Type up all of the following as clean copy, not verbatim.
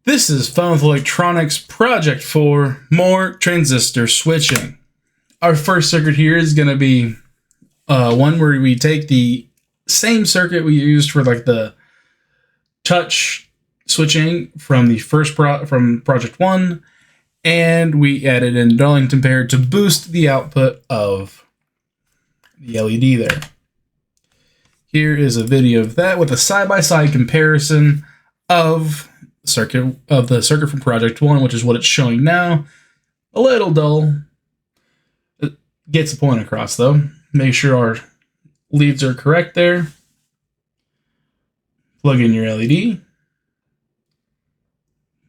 This is Fun with Electronics Project 4, more transistor switching. Our first circuit here is going to be one where we take the same circuit we used for like the touch switching from the from Project 1, and we added in Darlington pair to boost the output of the LED there. Here is a video of that with a side-by-side comparison of the circuit from Project 1, which is what it's showing now. A little dull. It gets the point across though. Make sure our leads are correct there. Plug in your LED.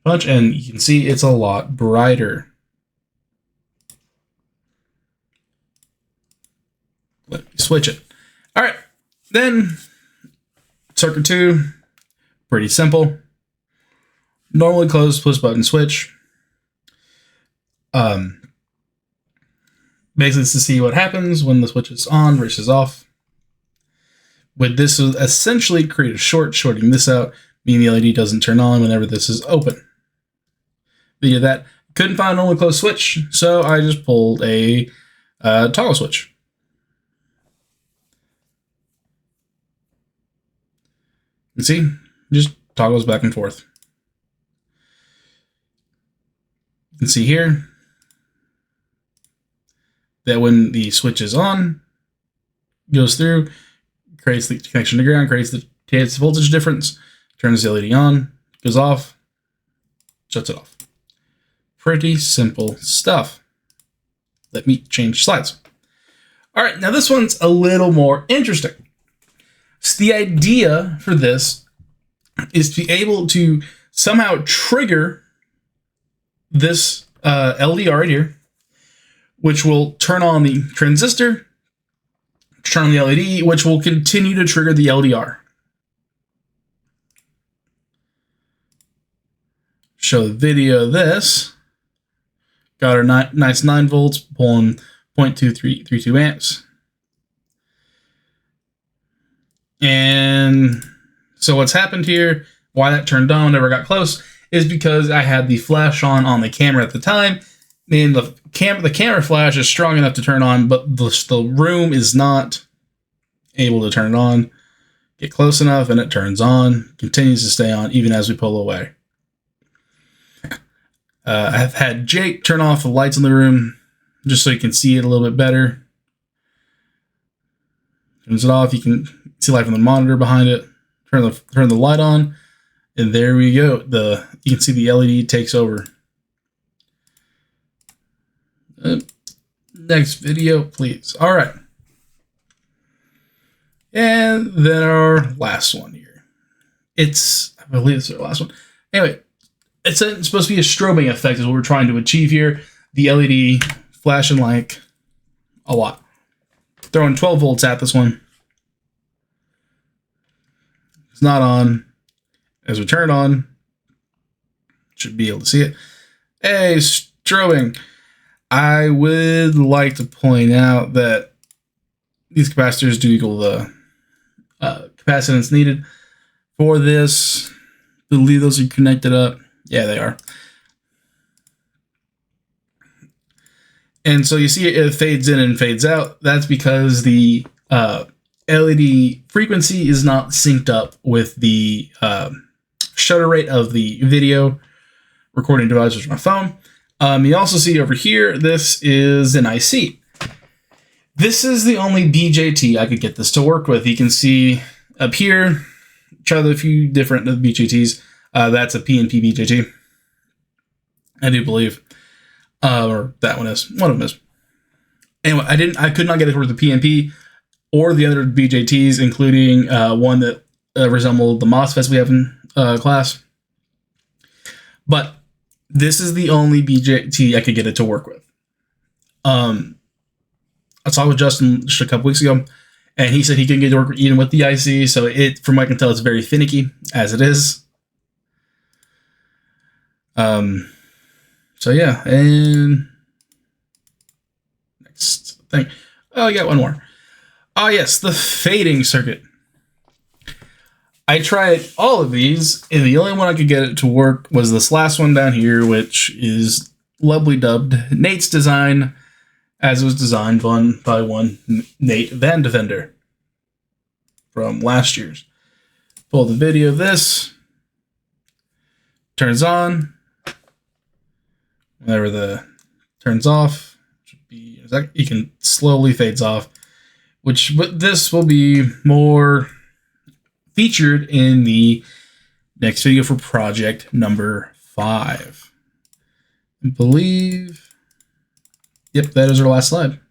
Punch, and you can see it's a lot brighter. Let me switch it. All right, then circuit 2, pretty simple. Normally closed push button switch. Basically, it's to see what happens when the switch is on versus off. With this, will essentially create a shorting this out, meaning the LED doesn't turn on whenever this is open. Via that, couldn't find an only closed switch, so I just pulled a toggle switch. You see, just toggles back and forth. You can see here that when the switch is on, goes through, creates the connection to ground, creates the voltage difference, turns the LED on, goes off, shuts it off. Pretty simple stuff. Let me change slides. All right, now this one's a little more interesting. So the idea for this is to be able to somehow trigger this LDR right here, which will turn on the transistor, turn on the LED, which will continue to trigger the LDR. Show the video of this. Got our nice 9 volts, pulling 0.2332 amps. And so what's happened here, why that turned on, never got close, is because I had the flash on the camera at the time. And the camera flash is strong enough to turn on, but the room is not able to turn it on. Get close enough and it turns on, continues to stay on even as we pull away. I've had Jake turn off the lights in the room just so you can see it a little bit better. Turns it off, you can see light from the monitor behind it. Turn the light on, and there we go. You can see the LED takes over. Next video, please. All right. And then our last one here. I believe it's our last one. Anyway, it's supposed to be a strobing effect is what we're trying to achieve here. The LED flashing like a lot. Throwing 12 volts at this one. It's not on. As we turn it on, should be able to see it. Hey, strobing. I would like to point out that these capacitors do equal the capacitance needed for this. I believe those are connected up. Yeah, they are. And so you see it fades in and fades out. That's because the LED frequency is not synced up with the shutter rate of the video recording device, which is my phone. You also see over here, this is an IC. This is the only BJT I could get this to work with. You can see up here, try a few different BJTs. That's a PNP BJT, I do believe, or that one is. One of them is. Anyway, I could not get it with the PNP or the other BJTs, including one that resembled the MOSFETs we have in class. But this is the only BJT I could get it to work with. I talked with Justin just a couple weeks ago, and he said he couldn't get it to work even with the IC. So from what I can tell, it's very finicky as it is. So yeah, and next thing. Oh, I got one more. Oh yes, the fading circuit. I tried all of these, and the only one I could get it to work was this last one down here, which is lovely dubbed Nate's design, as it was designed by one Nate Van Devender from last year's. Pull the video of this. Turns on. Whenever the turns off, should be you can slowly fades off. But this will be more featured in the next video for project number 5. I believe. Yep, that is our last slide.